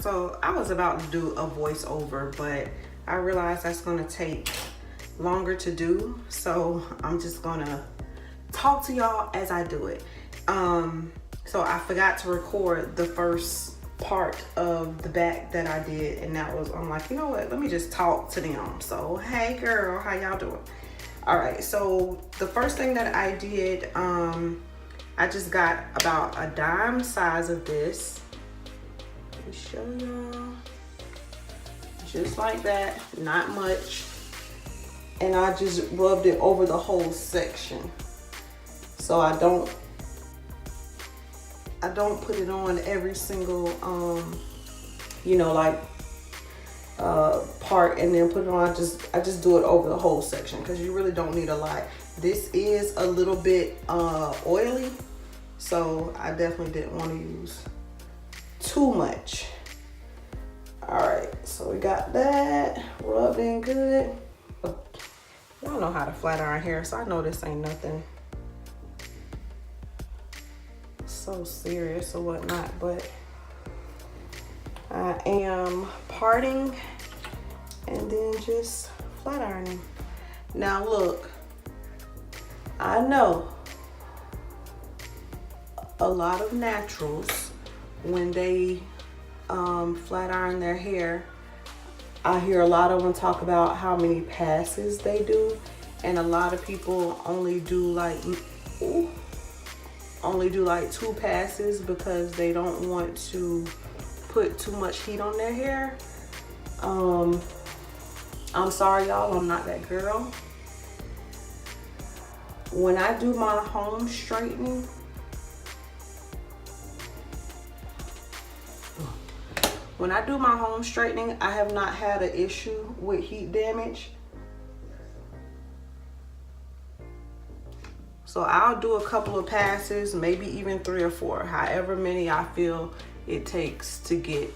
So I was about to do a voiceover, but I realized that's gonna take longer to do. So I'm just gonna talk to y'all as I do it. So I forgot to record the first part of the back that I did, and that was, I'm like, you know what, let me just talk to them. So, hey girl, how y'all doing? All right, so the first thing that I did, I just got about a dime size of this. Let me show y'all. Just like that, not much. And I just rubbed it over the whole section. So I don't put it on every single, you know, like part and then put it on. I just do it over the whole section because you really don't need a lot. This is a little bit oily, so I definitely didn't want to use too much. All right, so we got that rubbed in good. Y'all know how to flat iron hair, so I know this ain't nothing so serious or whatnot, but I am parting and then just flat ironing. Now look, I know a lot of naturals, when they flat iron their hair, I hear a lot of them talk about how many passes they do, and a lot of people only do like 2 passes because they don't want to put too much heat on their hair. I'm sorry y'all, I'm not that girl. When I do my home straightening, I have not had an issue with heat damage. So I'll do a couple of passes, maybe even 3 or 4, however many I feel it takes to get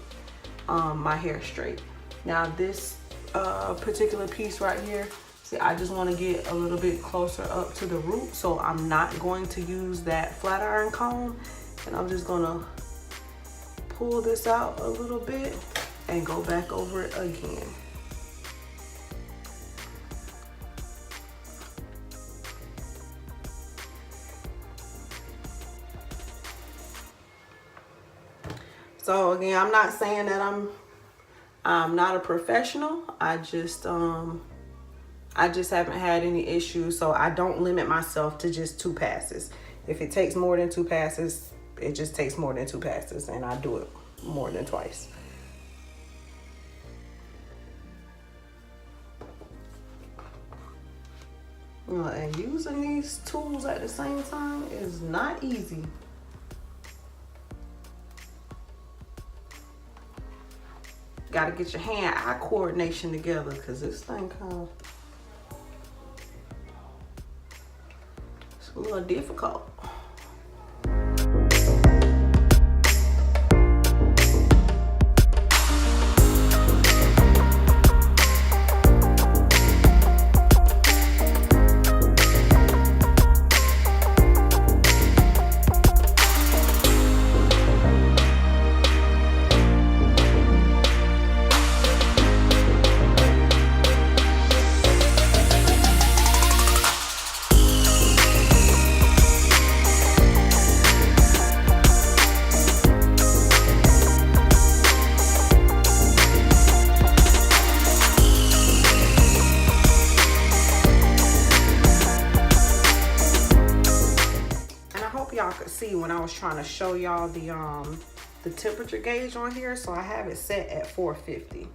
my hair straight. Now this particular piece right here, see, I just want to get a little bit closer up to the root, so I'm not going to use that flat iron comb, and I'm just gonna pull this out a little bit and go back over it again. So again, I'm not saying that I'm not a professional. I just haven't had any issues, so I don't limit myself to just 2 passes. If it takes more than 2 passes, it just takes more than 2 passes, and I do it more than twice. And using these tools at the same time is not easy. Got to get your hand-eye coordination together, because this thing it's a little difficult. Y'all could see when I was trying to show y'all the temperature gauge on here, so I have it set at 450.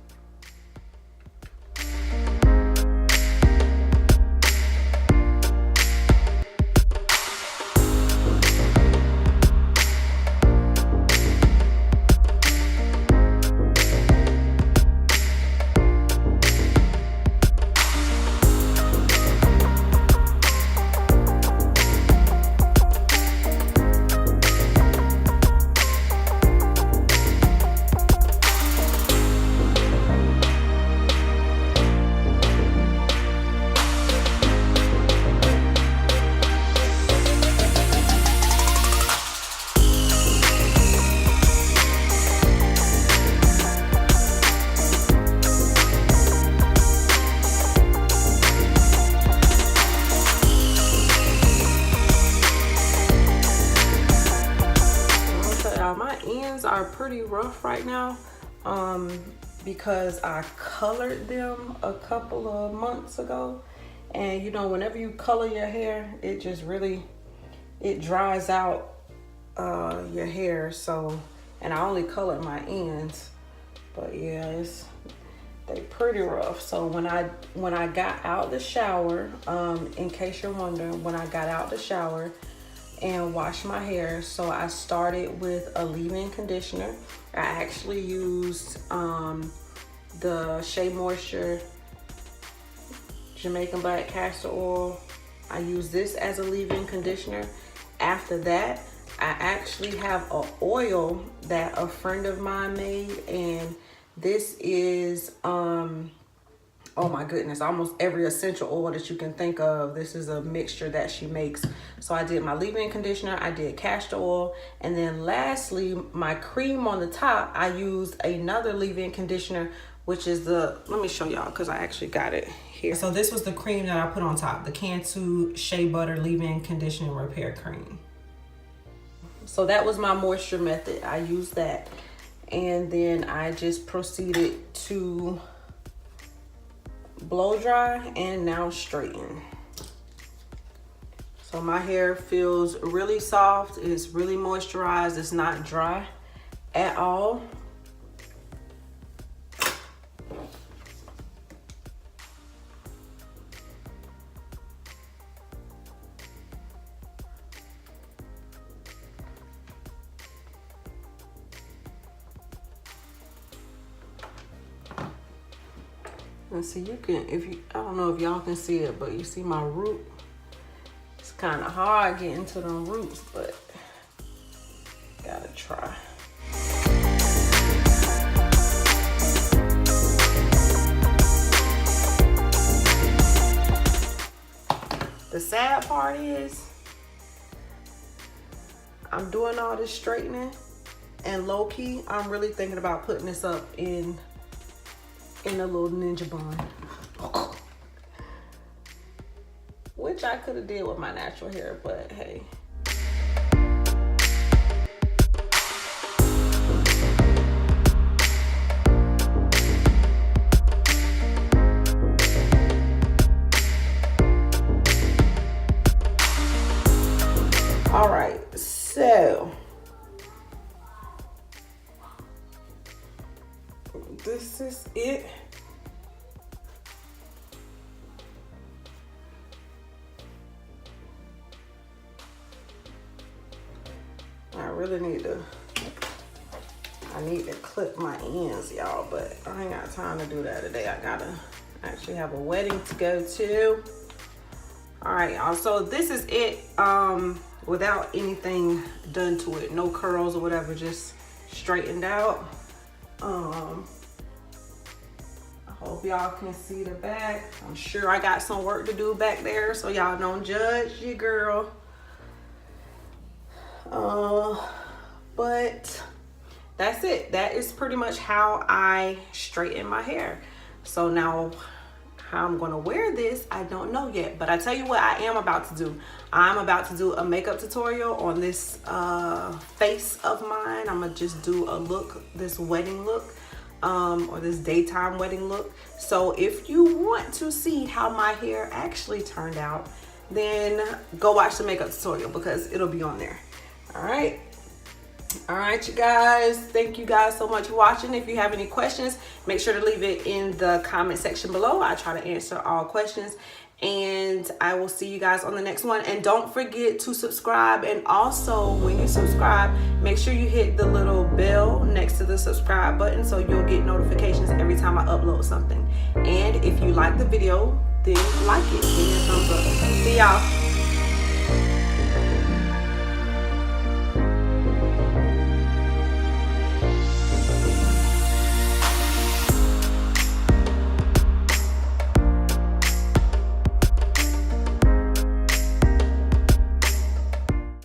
pretty rough right now because I colored them a couple of months ago. And you know, whenever you color your hair, it just really, it dries out your hair. So, and I only colored my ends, but yeah, they pretty rough. So when I got out the shower, in case you're wondering, when I got out the shower and washed my hair, so I started with a leave-in conditioner. I actually used the Shea Moisture Jamaican Black Castor Oil. I use this as a leave-in conditioner. After that, I actually have an oil that a friend of mine made, and this is oh my goodness, almost every essential oil that you can think of. This is a mixture that she makes. So I did my leave-in conditioner, I did castor oil, and then lastly, my cream on the top, I used another leave-in conditioner, which is the, let me show y'all because I actually got it here. So this was the cream that I put on top, the Cantu Shea Butter Leave-In Conditioning Repair Cream. So that was my moisture method. I used that. And then I just proceeded to blow dry and now straighten. So my hair feels really soft. It's really moisturized. It's not dry at all. And see, you can, I don't know if y'all can see it, but you see my root? It's kind of hard getting to them roots, but gotta try. The sad part is, I'm doing all this straightening, and low key, I'm really thinking about putting this up in a little ninja bun, which I could have did with my natural hair, but hey. All right, so this is it. I need to clip my ends, y'all, but I ain't got time to do that today. I gotta actually have a wedding to go to. All right, y'all, so this is it without anything done to it. No curls or whatever, just straightened out. I hope y'all can see the back. I'm sure I got some work to do back there, so y'all don't judge your girl. But that's it. That is pretty much how I straighten my hair. So now how I'm gonna wear this, I don't know yet, but I tell you what I am about to do. I'm about to do a makeup tutorial on this face of mine. I'm gonna just do a look, this wedding look, or this daytime wedding look. So if you want to see how my hair actually turned out, then go watch the makeup tutorial because it'll be on there. All right, you guys, thank you guys so much for watching. If you have any questions, make sure to leave it in the comment section below. I try to answer all questions, and I will see you guys on the next one. And don't forget to subscribe, and also when you subscribe, make sure you hit the little bell next to the subscribe button so you'll get notifications every time I upload something. And if you like the video, then like it, give me a thumbs up. See y'all.